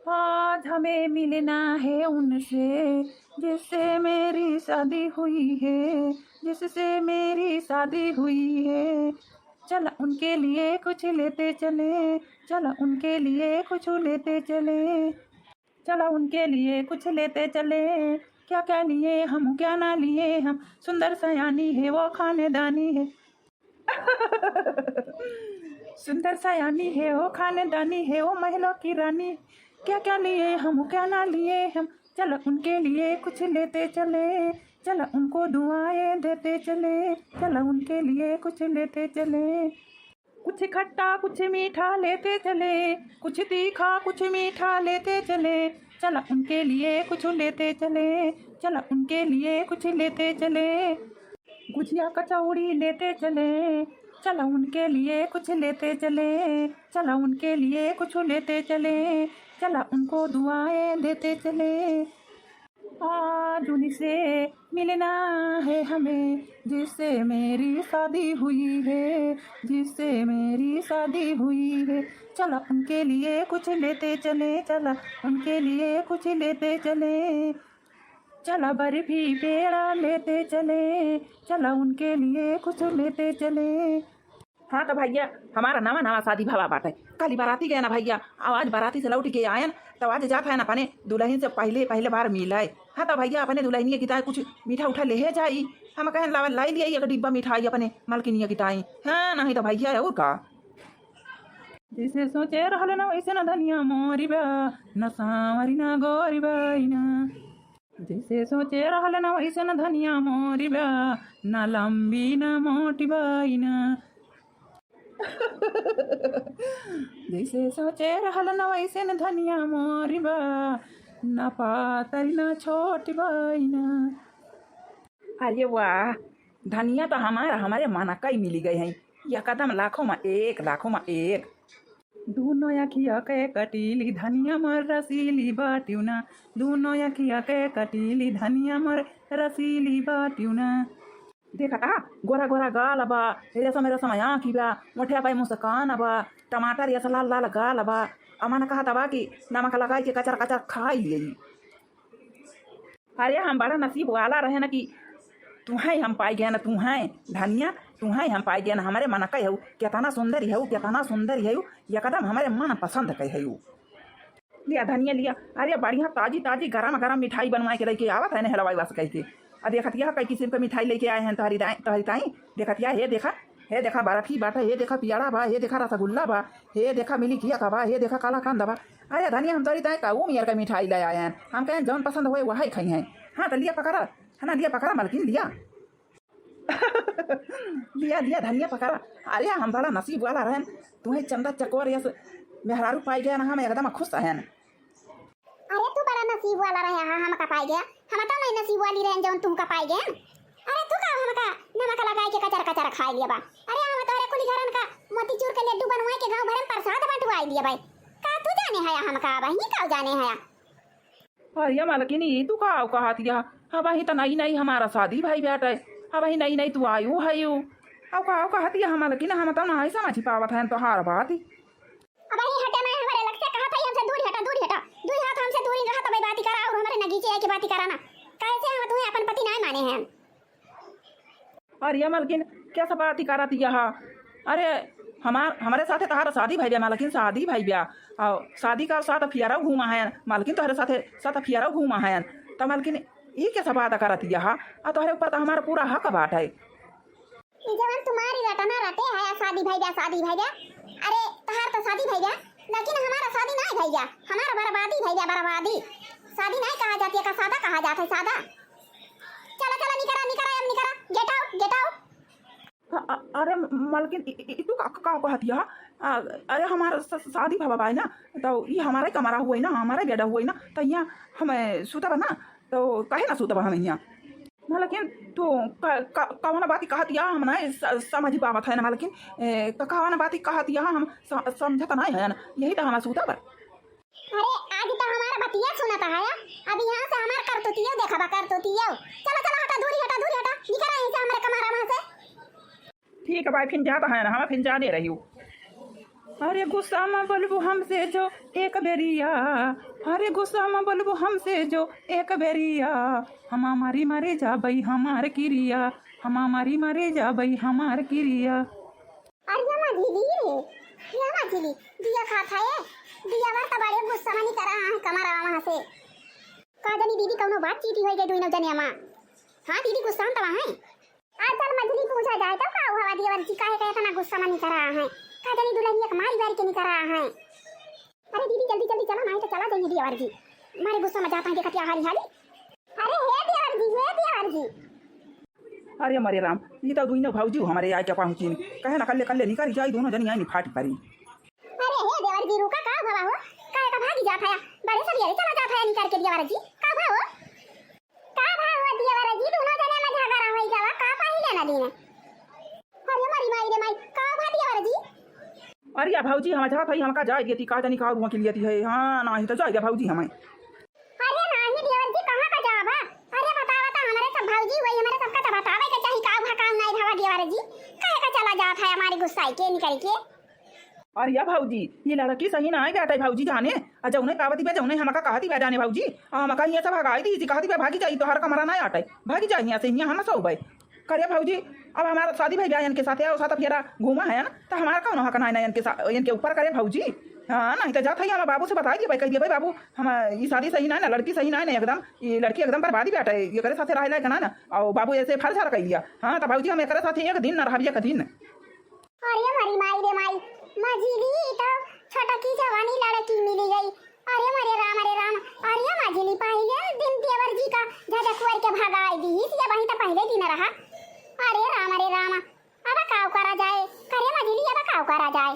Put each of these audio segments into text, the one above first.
आज हमें मिलना है उनसे जिससे मेरी शादी हुई है, जिससे मेरी शादी हुई है। चल उनके लिए कुछ लेते चले, चल उनके लिए कुछ लेते चले, चलो उनके लिए कुछ लेते चले। क्या क्या लिए हम, क्या ना लिए हम, सुंदर सयानी है वो खानेदानी है। सुंदर सयानी है वो खानेदानी है वो महलों की रानी। क्या क्या लिए हम, क्या ना लिए हम, चलो उनके लिए कुछ लेते चले, चलो उनको दुआएं देते चले, चलो उनके लिए कुछ लेते चले। कुछ खट्टा कुछ मीठा लेते चले, कुछ तीखा कुछ मीठा लेते चले, चलो उनके लिए कुछ लेते चले, चलो उनके लिए कुछ लेते चले। गुजिया कचौड़ी लेते चले, चलो उनके लिए कुछ लेते चले, चलो उनके लिए कुछ लेते चले, चलो उनको दुआएं देते चले। आज उनसे मिलना है हमें जिससे मेरी शादी हुई है, जिससे मेरी शादी हुई है। चलो उनके लिए कुछ लेते चले, चलो उनके लिए कुछ लेते चले, चलो बर्फी पेड़ा लेते चले, चलो उनके लिए कुछ लेते चले। हाँ तो भैया हमारा नवा नवा शादी भवा बाटे। कल बाराती गए ना भैया, आज बाराती से लौट के आयन तो आज जाता है ना अपने दुल्हन से पहले पहले बार मिला है। हाँ तो भैया अपने दुल्हनिया की कुछ मीठा उठा ले जाई, हम कहें लावा लाई लिया एक डिब्बा मिठाई अपने मलकिनिया की ताई। हाँ नहीं तो भैया और का जैसे सोचे रहल ना वैसे ना धनिया मोरी बा, न सांवरी ना गोरी बाई ना। जैसे सोचे रहल ना वैसे न धनिया मोरी बा, न लंबी न मोटी बाई ना। जैसे सोचे रहल न वैसे न धनिया मोरी बा, न पातरी न छोटी बाई ना। अरे वाह, धनिया तो हमारे मानका ही मिली गई है। यह कदम लाखों में एक, लाखों में एक। दूनो अखिया के कटीली धनिया मर रसीली बाट्यूना, दूनो अखिया के कटीली धनिया मर रसीली बाट्यूना। देखा था गोरा गोरा गाल बा, रेशम रेशम आँखी बा, मोठे पाई मुस्कान बा, टमाटर ऐसा लाल लाल गाल बा। अमन कहा था कि नमक लगाई के कचर कचर खाई ले। अरे हम बड़ा नसीब वाला रहे ना कि तुम्हें हम पाई गए ना, तुम्हें धनिया तुम्हें हम पाई गए ना। हमारे मन का कितना सुंदर है, कितना सुंदर है, यह कदम हमारे मन पसंद कह है। लिया धनिया लिया, अरे बढ़िया ताजी ताजी गरम गरम मिठाई बनवाए के लेके आवत है ना हलवाई बस कह के। देखतिया कई किस्म के मिठाई लेके आए हैं तहरी ताई। देखतिया हे देखा बर्फी बाटा, हे देखा पियाड़ा बा, हे देखा रसगुल्ला बा, हे देखा मिली किया का बा, हे देखा काला कांदा बा। अरे धनिया हम तहरी ताई काऊ मियार का मिठाई ले आए हैं, हम कहें जौन पसंद हुए वही खाई हैं। हाँ तो लिया पकड़ा है ना, लिया पकड़ा मलकिन लिया। लिया लिया धनिया पकड़ा। अरे हम बड़ा नसीब वाला रहन, तुम्हें चंदा चकोर यस मेहरारू पाई गया ना, हम एकदम खुश हैं। अरे तू बड़ा नसीब वाला रहे, हाँ हम का पाई गया, हम तो नहीं नसीब वाली रहे जौन तुम का पाई गया। अरे तू का हम का नमक लगाई के कचर कचर खाई लिया बा। अरे हम तो अरे कुली घरन का मोतीचूर के लड्डू बनवाए के गांव भर में प्रसाद बंटवाई लिया भाई। का तू जाने है हम का बहिनी का जाने है। अरे मलकिनी तू का कहतिया, हाँ वही तो नहीं नहीं हमारा शादी भाई बेटा, हाँ वही नहीं नहीं तू आयु है यू अब का कहतिया हम मलकिन, हम तो नहीं समझ पावत है तो हार बात ही। अब ही हटे मैं हमारे लग से कहा था हमसे दूर हटा, दूर हटा, दूर हाथ हमसे दूर रहा तो भाई बात करा और हमारे नगीचे है की बात कराना। कैसे हम तुम्हें अपन पति नहीं माने हैं। अरे मलकिन क्या सब बात कराती है। अरे हमारे साथे तहारा शादी भाई मलकिन, शादी भाई ब्याह और शादी का साथ फियारा घूमा है मलकिन, तोहरे साथ फियारा घूमा है तो मलकिन ये क्या सब बात कराती है। तोहरे ऊपर तो हमारा पूरा हक बात है। जवान तुम्हारी रटना रटे है शादी भाई ब्याह, शादी भाई ब्याह। अरे तहार तो शादी भाई ब्याह, लेकिन हमारा शादी नहीं भाई ब्याह, हमारा बर्बादी भाई ब्याह, बर्बादी। शादी नहीं कहा जाती है, का सादा कहा जाता है, सादा। चलो चलो निकरा निकरा अब निकरा, गेट आउट गेट आउट। अरे मलकिन तू का कहती है। अरे हमारा शादी भवा है ना, तो ये हमारे कमरा हुआ है ना, हमारे बेटा हुआ है ना, तो यहाँ हमें सुतब ना, तो कहे ना सुतब हमें यहाँ। मलकिन तू कौन बात कहती है हम नहीं समझ पावत है ना मलकिन, कौन बात कहती है हम समझता नहीं है ना, यही तो हमारा सुतब। अरे आज तो हमारा बतिया सुना था है, अब यहाँ से हमारा कर तो तियो देखा बा, कर तो तियो। चलो चलो हटा, दूरी हटा, दूरी हटा, निकल यहीं से हमारे कमरा वहाँ से। ठीक है भाई फिर जाता है ना, हम फिर जाने रही हूँ। अरे गुस्सा में बोलबू हमसे जो एक बेरिया, अरे गुस्सा में बोलबो हमसे जो एक बेरिया, हम मारी मारे जा बई हमार किरिया, हम मारी मारे जा बई हमार किरिया। अरे मझली रे, ये मझली दिया खाता है, दिया बार तो बड़े गुस्सा में नहीं करा है कमरा वहां से। का जानी दीदी कौनो बात चीटी होई गई दोनों जने मां। हां दीदी गुस्सा में तवा है। आज चल मझली पूछा जाए तो का हुआ दिया वर जी काहे कहता ना गुस्सा में नहीं करा है। का जानी दुल्हनिया कमारी बारी के नहीं करा है। अरे दीदी जल्दी जल्दी चला नहीं तो चला जाएंगे दिया वर जी। मारे गुस्सा में जाता है देखा क्या हाली हाली। अरे हे दिया वर जी, हे दिया वर जी। अरे मरे राम, ये तो दुई भाऊजी हमारे आए क्या पहुंची कहे ना कल्ले कल्ले निकाली जाए दोनों जनी आई फाट पड़ी। अरे हे देवर जी रुका का भवा हो, काहे का भागी जात है बड़े सब ये चला जात है निकाल के देवर जी का भाव हो, का भाव हो देवर जी दोनों जने में झगड़ा होई जावा का पहिले ना दिन। अरे मरी माई रे माई का भा देवर जी। अरे या भाऊजी हम जात है हमका जाए देती का जानी का रुआ के लिए है। हां ना ही तो जाए भाऊजी हमें। अरे नहीं देवर जी कहां का जाब है। अरे बतावा तो हमारे सब भाऊजी वही हमारे सबका तो बतावे के चाहिए का भा काम नहीं भावा देवर जी काहे का चला जात है हमारी गुस्सा के निकल के। अरे या भाऊजी ये लड़की सही ना है क्या भाऊजी जाने अच्छा उन्हें कावती पे जौने हमका कहती बे जाने भाऊजी हमका यहाँ से भगाई दी कहती बे भागी जाई तो हर कमरा ना आटे भागी जाए यहाँ से यहाँ हम सब भाई करे भाऊजी। अब हमारा शादी भाई बयान के साथ है और साथ फेरा घूमा है ना तो हमारा कौन हक ना इनके ऊपर करे भाऊजी। हाँ नहीं तो जाता ही हम बाबू से बता दिए भाई कह दिए भाई बाबू हम ये शादी सही ना है ना लड़की सही ना है ना एकदम ये लड़की एकदम बर्बादी बैठा है ये करे साथ रह लायक ना और बाबू ऐसे फर्ज कह दिया। हाँ तो भाऊजी हम एक साथ एक दिन न रहिए दिन। अरे मरी माई रे माई मझली तो छोटा की जवानी लड़की मिली गई। अरे मरे राम अरे मझली पहले दिन देवर जी का ज्यादा कुंवर के भगाई दी या वहीं तो पहले दिन रहा। अरे राम अब काव करा जाए करे मझली अब काव करा जाए।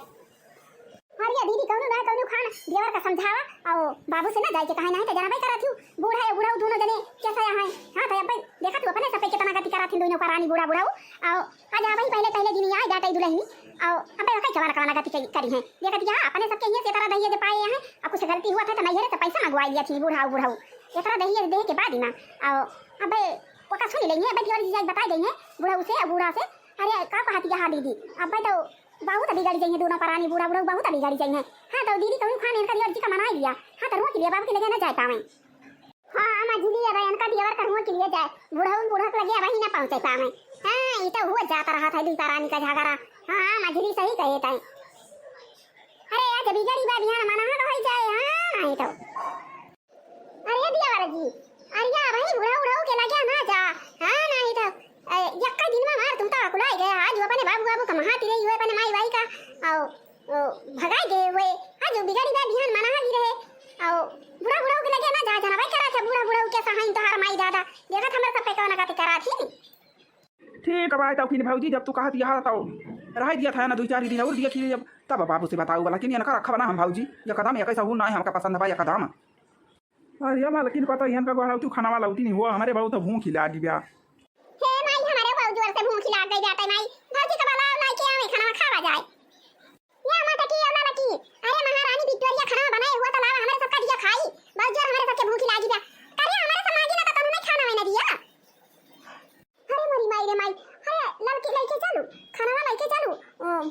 अरे दीदी कौनो ना कौनो खान देवर का समझावा और बाबू से ना जाए के कहे नहीं तो जनाबाई करा थी बूढ़ा है बूढ़ा दोनों जने कैसा है। हां तो अब देखा तू अपने सपे कितना गति करा थी दोनों का रानी बूढ़ा और आज भाई पहले दिन आए जाता दुल्हनी और अब कई चवार करना गति करी है देखा थी। हां अपने सबके ये तरह दहिए दे पाए हैं अब कुछ गलती हुआ था तो नहीं है तो पैसा मंगवा लिया थी बूढ़ा ये तरह दहिए दे के बाद ना और अब वो का सुन लेंगे अब देवर जी बता देंगे बूढ़ा से। अरे का कहती है हां दीदी अब तो बहुत बिगड़ जाएंगे दोनों परानी बूढ़ा बहुत बिगड़ जाएंगे। हाँ तो दीदी कहूँ खाने इनका देवर जी का मना ही लिया। हाँ तो रुआ के लिए बाबू के लगे ना जाए पावे। हाँ मझली अब इनका देवर का रुआ के लिए जाए बूढ़ा के लगे वही ना पहुँचे पावे। हाँ ये तो हुआ जाता रहा था दूसरा रानी का झगड़ा। हाँ मझली सही कहे था। अरे आज बिगड़ी बात यहाँ मना तो हो जाए। हाँ नहीं तो अरे देवर जी अरे भाई बूढ़ा के लगे ना जा। हाँ नहीं तो यक्का दिन में मार तुम तो अकुलाई गया आज अपने बाबू का महाती रही हुए अपने माई भाई का और भगाई गए हुए आज बिगड़ी बात ध्यान मना ही रहे और बूढ़ा के लगे ना जा जाना भाई करा था बूढ़ा के सहाइन तो हर माई दादा देखा हमारे सब पे कौन का करा थी। ठीक है तो फिर भाऊजी जब तू कहती है तो रह दिया था ना 2-4 दिन और दिया कि जब तब बाबू से बताओ वाला कि ना रखा ना हम भाऊजी ये कदम ये कैसा हो ना हमका पसंद भाई कदम। अरे मां लेकिन पता है हमका गोरा तू खाना वाला होती नहीं हुआ हमारे बहुत भूख खिला दी ब्याह हे माई हमारे बहुत जोर से भूख खिला गई जाता है माई भाजी का बनाओ ना कि हमें खाना खावा जाए या माता की औला लकी। अरे महारानी विक्टोरिया खाना बनाए हुआ तो लावा हमारे सबका दिया खाई बहुत जोर हमारे सबके भूख लागी जा करे हमारे समाज ना तो नहीं खाना मैंने दिया। अरे मरी माई रे माई अरे लड़की लेके चलो खाना लेके चलो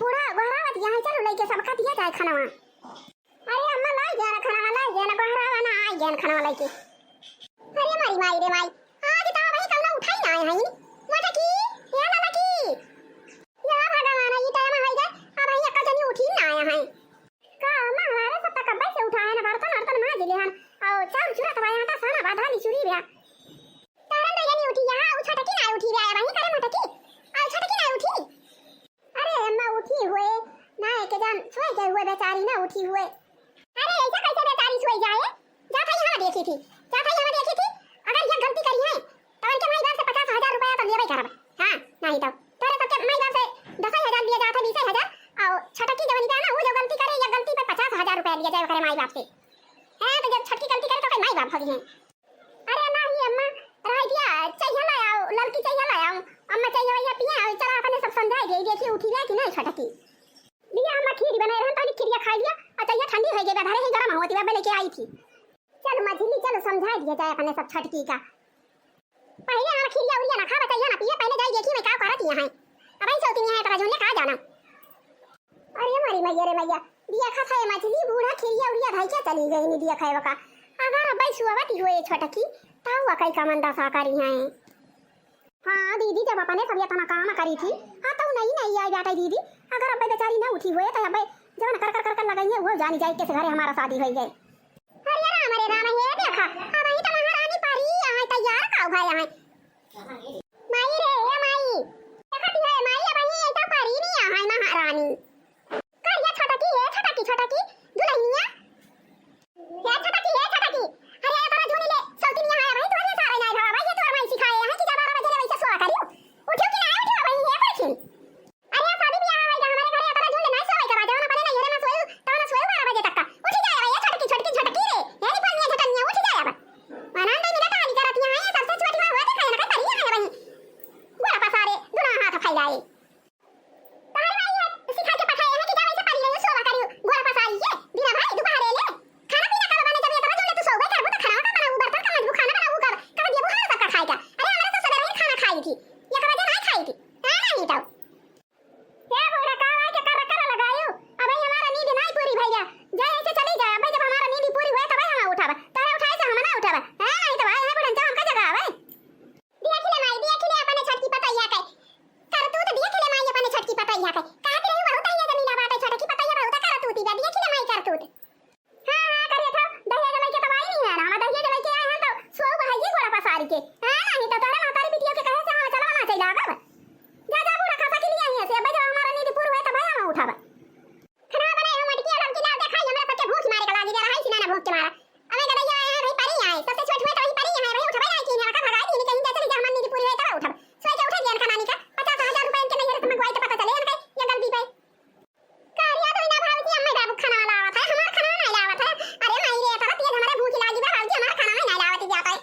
बूढ़ा गोहरावत यहां चलो लेके सबका दिया जाए खाना। अरे अम्मा लाई जा खाना लाई जा ना गोहरावा ना आई जान खाना लेके। अरे मरी माई रे माई आज तो वही कौन उठाई ना आए हैं मोटा की या लाला की या भगवान ये टाइम है गए अब ये का जनी उठी ना आया है का महाराज सब तक कब से उठाए ना बर्तन मां दिले हन और चार चूरा तो यहां का सारा बाधा ली चूरी बया कारण तो यानी उठी यहां उ छोटा की ना उठी बया वही करे मोटा की आ छोटा की ना उठी। अरे अम्मा उठी हुए ना के जान सोए गए हुए बेचारी ना उठी हुए। अरे ऐसा कैसे बेचारी सोई जाए जाता यहां देखी थी अगर ये गलती करी है तो उनके माई बाप से 50,000 रुपया तो लेवे करब। हां नहीं तो तेरे सबके माई बाप से 10,000 दिया जाता 20,000 और छोटा की जवानी का ना वो जो गलती करे या गलती पे 50,000 रुपया लिया जाए करे माई बाप से। हां तो जब छोटी गलती करे तो कोई माई बाप होगी है। अरे नहीं अम्मा रह दिया चाहिए लाया लड़की चाहिए लाया अम्मा चाहिए भैया पिया और चला अपने सब समझाई दे देखिए उठी गया कि नहीं छोटा की दिया अम्मा खीर बनाए रहन तो खीर खा लिया और चाहिए ठंडी हो गई बाहर ही गरम होती है लेके आई थी। चल मझली चलो समझा दिया जाए अपने सब छटकी का पहले हम खिरिया उरिया ना खा बताइए ना पिए पहले जाई देखी मैं का करत यहां अब आई चौथी है तरा जोने का जाना। अरे हमारी मैया रे मैया दिया खा खाए मछली बूढ़ा खिरिया उड़िया भाई क्या चली गई नी दिया खाए वका अगर अब्बाई सुवावती हुए छोटा की ताऊ वकाई का मंदा सा करी हैं। हाँ दीदी जब अपने तबियत ना काम करी थी हाँ तो नहीं आई बेटा दीदी अगर अब्बाई बेचारी ना उठी हुए तो अब्बाई जब कर लगाई है वो जानी जाए कैसे घरे हमारा शादी हो गई। अरे राम ये देखा अब ही तो महारानी पारी यहाँ तैयार का भाई यहाँ माई रे ये माई देखती है माई अब ही तो पारी नहीं यहाँ महारानी कर ये छोटा की दुल्हनिया ये छोटा की अरे बड़ा झूली ले चलती नहीं है भाई तोरे सारे ना था भाई ये तोर माई सिखाए है कि जब 12 बजे वैसे सोया करियो उठो कि ना उठो भाई ये बैठी अरे शादी ब्याह है हमारे घरे अपना झूले ना सोया करा जाओ ना पड़े ना ये ना सोयो तो ना सोयो 12 बजे तक का उठ जाए भाई ये छोटी रे यानी पन्नी झटनिया उठ जाए अब मनान दे मिला कहानी करती है ये सबसे छोटी मां हुआ देखा ना कई परी है भाई गोरा पसारे दुना हाथ फैलाए तारे भाई सिखा के पठाए है कि जा वैसे परी है सोया करियो गोरा पसारी ये बिना भाई दोपहर ले खाना पीना का बने जब ये तो झूले तो सोवे कर वो तो खाना का बनाऊ बर्तन का मजबू खाना बनाऊ कर कब ये वो सब का खाएगा अरे हमारे तो सवेरे खाना खाई थी ये कब ना खाई थी नहीं तो क्या बोला का आके कर लगायो अब हमारा नींद नहीं पूरी भैया जाए ऐसे चली जाए अब जब हमारा नींद पूरी हुए तब हम उठावा तारे उठाए से हम ना उठावा है नहीं तो भाई है बुढ़न हम का जगह है दिया खिले अपने छटकी पतैया के कर तू तो दिया खिले माई अपने छटकी पतैया के कहत रही बहुत है जमीना बाटे छटकी पतैया बहुत कर तू ती दिया खिले माई कर तू हां करे था दहिया जलाई के दवाई नहीं है ना हम दहिया जलाई के आए हैं तो सो भाई जी गोड़ा पसारी के हां नहीं तो तारे मातारी बिटिया के कहे से हां चलो ना चला गब जा बूढ़ा खाता के लिए आई है से अब जब हमारा नींद पूरी हुए तब हम उठावा खाना बनाए हम मटकी अलग की दाल देखा हमरा सबके भूख मारे का लागी जरा हाई सिना भूख के मारा अबे गदैया आए हैं भाई परी आए सबसे छोट हुए तो वही परी है भाई उठा भाई की मेरा का भगाई थी कहीं चली जा मन नींद पूरी हुए तब उठा सोई के उठा ज्ञान खाना का 50,000 रुपए इनके नहीं है तो मंगवाई तो पता चले इनके ये गलती पे कारिया तो इना भाई अम्मा बाबू खाना लावा था हमारा खाना नहीं लावा था अरे नहीं रे तरह तेज हमारे भूख लागी बा भाई हमारा खाना नहीं लावा जाता है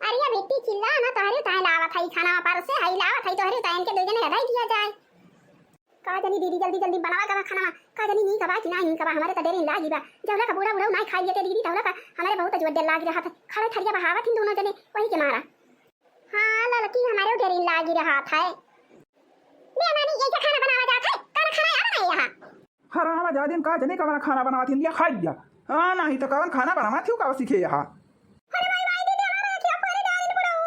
अरे ये बेटी चिल्ला ना तारे ताए लावा था खाना पर से हई लावा था तो हरे ताए इनके दो जने हटाई दिया जाए का जनी दीदी जल्दी बनावा का खाना का जनी नहीं कबा कि नहीं कबा हमारे तो देरी लागी बा जवला का बूढ़ा नहीं खाई लेते दीदी तवला का हमारे बहुत जोर लागी रहा था खड़े थरिया बहावा थी दोनों जने वही के मारा हां लड़की हमारे देरी लागी रहा था मैं नानी ये क्या खाना बनावा जाता है कर खाना यार नहीं यहां हराम जादिन का जने का खाना बनावा थी लिया खा लिया हाँ नहीं तो कवन खाना बनावा थी का सीखे यहाँ अरे भाई भाई दीदी हमारा क्या पर डाल बुढ़ाऊ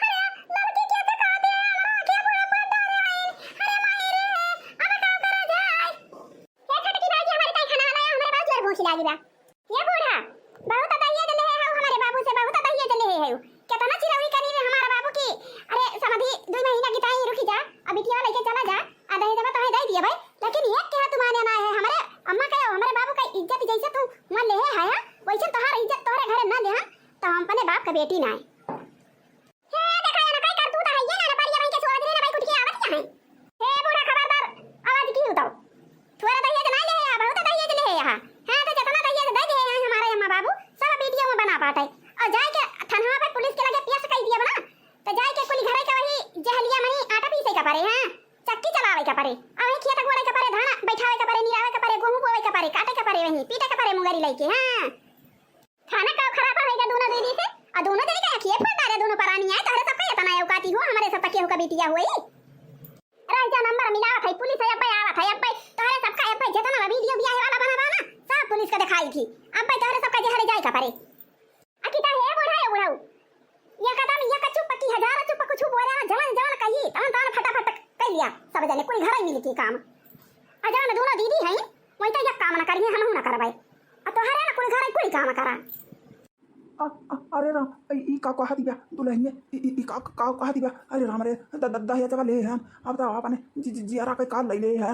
अरे लड़की क्या तो खा दे हमारा क्या बुढ़ा पर डाल है अरे माई रे अब का करा जाए ये छटकी भाई हमारे ताई खाना बनाया हमारे बहुत जोर भूख लागी बा ये बूढ़ा बहुत तैयार जले है हमारे बाबू से बहुत तैयार जले है कितना चिरौरी करी रे हमारा बाबू की अरे समझी 2 महीना की ताई रुकी जा अभी क्या लेके चला जा आधा ही जब तो दे दिया भाई लेकिन ये क्या तुम्हारे ना है हमारे अम्मा का हमारे बाबू का इज्जत जैसे तू मन ले है वैसे तोहार इज्जत तोहरे घरे ना दे तो हम अपने बाप का बेटी ना है हे देखा ना कई कर तू तो है ये ना परिया भाई के सोच रे ना भाई कुछ की आवत है हे बूढ़ा खबरदार आवाज की उठाओ थोड़ा दहिया ना ले है बहुत दहिया ले है यहां हां तो जितना दहिया दे दे हमारे अम्मा बाबू सब वीडियो में बना पाते और जाए के थाना पे पुलिस के लगे पेश कर दिया बना तो जाए के कुली घरे के वही जहलिया मनी आटा पीसे का परे हां चक्की चलावे का परे अवे खेत गोड़े का परे धाना बैठावे का परे निरावे का परे गेहूं बोवे का परे काटे का परे वही पीटे का परे मुंगरी लेके हां खाना का खराब होएगा दोनों दीदी से और दोनों दीदी का खेत फटा रे दोनों परानी है तहरे सब के तना औकाती हो हमारे सब के हो का बिटिया हुई राजा नंबर मिलावा था पुलिस है अब आवा था अब तहरे सब का अब जितना वीडियो बियाह वाला बनावा ना सब पुलिस को दिखाई थी अब तहरे सब का जहरे जाए का परे अकिता है बुढ़ा ये कदम ये कछु पकी हजार चुप कुछ बोले ना जवन कही तन फटाफट कर लिया सब जने कोई घर ही मिली की काम अजान दोनों दीदी हैं वही तो ये काम ना करिए हम ना करबै अब तो हरे ना कोई घर कोई काम करा अरे राम ई का कहा दिया दुल्हनिया ई का कहा दिया अरे राम रे दहिया चला ले हम अब तो आपने जियारा के काल ले ले है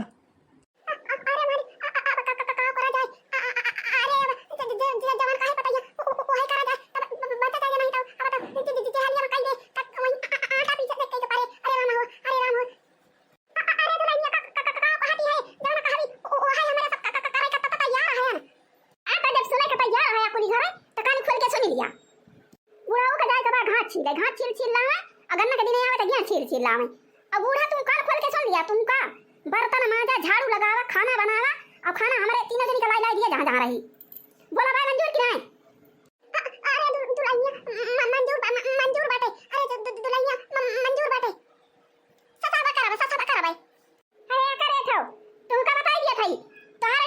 छील लावे अगर ना कदी नहीं आवे तो गया छील लावे अब बूढ़ा तुम कान खोल के सुन लिया तुम का बर्तन मांजा झाड़ू लगावा खाना बनावा अब खाना हमारे तीनों जन का लाई दिया जहां रही बोला भाई मंजूर की नहीं अरे दुल्हनिया मंजूर बाटे अरे दुल्हनिया मंजूर बाटे ससा बकरा भाई अरे करे थो तुम का बताई दिया थई तोहार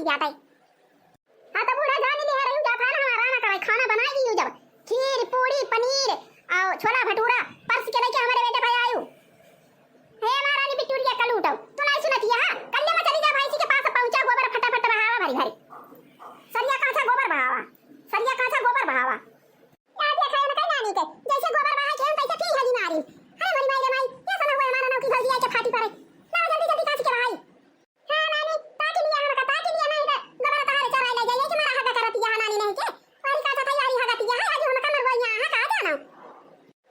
थी जाता है। हाँ तो बूढ़ा जाने दे रही जा खाना हमारा ना करे खाना बनाई जब खीर पूरी पनीर और छोला भटूरा परस के लेके हमारे बेटे भाई आयु हे महारानी बिटूरिया कलूटो तू नहीं सुनती है कल्ले में चली जा भाई के पास पहुंचा गोबर फटाफट बहावा भरी भरी सरिया कांचा गोबर बहावा सरिया कांचा गोबर बहावा याद देखा है ना कहीं नानी के जैसे गोबर बहा के हम कैसे की हली मारी अरे मरी माई रे माई ये सुना हुआ हमारा नौकी जल्दी आके फाटी पड़े लाओ जल्दी जल्दी कांच के भाई हां नानी ताकि लिया हम का ताकि लिया नहीं तो गोबर तारे चराई ले जाइए कि मारा हगा करती है नानी नहीं के वाली कांचा तैयारी हगा ती है आज हम का मर गई यहां का जाना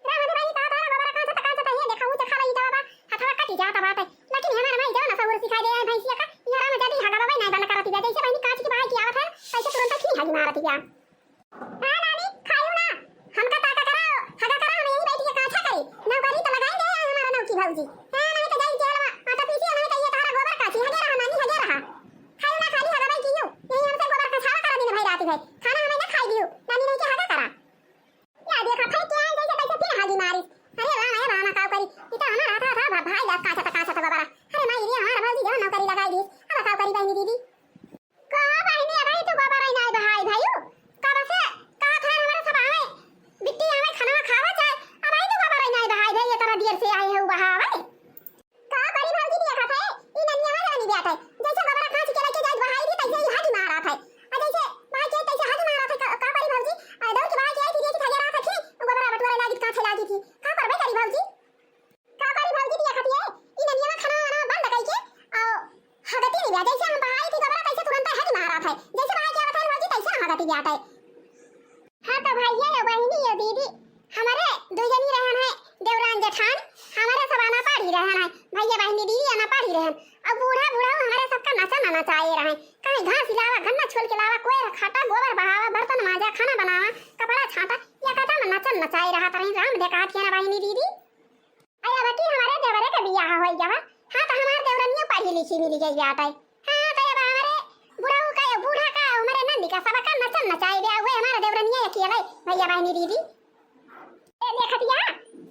राम भाई का तारा गोबर कांचा तो ये देखा हूं तो खा रही दवा हथवा कटी जाता बात है लेकिन हमारा भाई जाओ ना सबूर सिखाई दे भैंसिया का यार में जल्दी हगा बाबा नहीं बंद करती है जैसे भाई कांच की भाई की आवत है ऐसे तुरंत खी हगी मारती है हां नानी खाओ ना हमका ताका कराओ हगा करा हम यहीं बैठ के कांचा करी नौकरी तो लगाई दे हमारा नौकी भौजी हां नहीं तो जाई जेलवा आटा पीसी नहीं तो ये तारा गोबर काची हगे रहा नानी हगे रहा खाओ ना खाली हगा भाई कियो यहीं हमसे गोबर का छावा करा दिन भाई रात भाई खाना हमें ना खाई दियो नानी नहीं के हगा करा या देखा भाई क्या जैसे कैसे फिर हगी मारी अरे वाह ना काव करी इता हमारा था भाई ला काचा था बाबा अरे माई रे हमारा भौजी जो नौकरी लगाई दी अब काव करी बहनी दीदी का बहनी भाई तू गोबर नहीं भाई भाईयो कब से का था हमारे सब आवे बिट्टी हमें खाना खावा चाहे अब आई तो गोबर नहीं भाई भाई ये तरह देर से आए हो बहावे का करी भौजी दिया खाता है ई नन्या रानी बिया था जैसे गोबर खांच के लेके जाए भाई दी तैसे ही हाथ मारा था और जैसे भाई के तैसे हाथ मारा था का करी भौजी दौड़ के भाई के आई थी कि थगे रहा था कि गोबर बटुरा लागी का थे लागी थी का करबे करी भौजी का करी भौजी दिया खाती है ई नन्या खाना बंद कई के और हगती नहीं बिया जैसे हम भाई थी गोबर तैसे तुरंत हाथ मारा था जैसे भाई के बता भौजी तैसे हगती बिया था हां तो भैया या बहनी या दीदी हमारे दो जनी रहन है देवरान जेठान हमारे सब आना पाड़ी रहन है भैया बहनी दीदी आना पाड़ी रहन अब बूढ़ा बूढ़ा हमारे सबका नचा ना नचाए रहे कहीं घास लावा गन्ना छोल के लावा कोई खाता गोबर बहावा बर्तन मांजा खाना बनावा कपड़ा छाटा या कथा में नचन नचाए रहा तरह राम देखा थी ना बहनी दीदी आया बाकी हमारे देवरे का बियाह होई जावा हां तो हमारे देवरनिया पढ़ी लिखी मिली गई जाता है हां तो अब हमारे बुढ़ाऊ का बूढ़ा का हमारे नंदी का सब का नचन नचाए दे हुए हमारे देवरनिया अकेले भैया बहनी दीदी ए देखतिया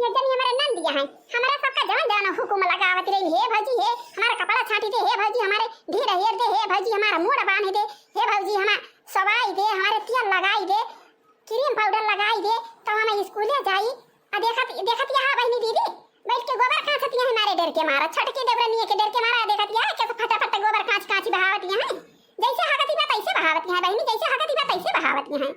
ये जनी हमारे नंदिया है हमारे सबका जवन जवन हुकुम लगावत रही हे भौजी हे हमारा कपड़ा छाटी दे हे भौजी हमारे ढेर हेर दे हे भौजी हमारा मूड बांध दे हे भौजी हमारा सवाई दे हमारे तेल लगाई दे क्रीम पाउडर लगाई दे तो हम स्कूले जाई आ देखतिया हां बहनी दीदी बैठ के गोबर कांचती है हमारे डर के मारा छटके देवरनिया के डर के मारा देखतिया कैसे फटाफट गोबर कांच बहावती है जैसे हगती बा तैसे बहावती है बहनी जैसे हगती बा तैसे बहावती है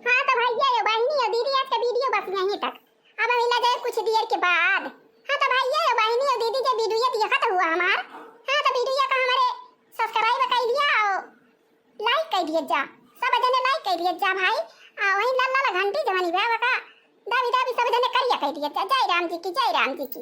हां तो भैया यो बहनी यो दीदी आज का वीडियो बस यहीं तक अब मिला जाए कुछ देर के बाद हां तो भैया यो बहनी यो दीदी के वीडियो देखा तो हुआ हमार हां तो वीडियो का हमारे सब्सक्राइब कर दिया और लाइक कर दिया जा सब जने लाइक कर दिया जा भाई वही लाल लाल घंटी जवानी बा का दावी दावी सब जने करिया कर दिया जा जय राम जी की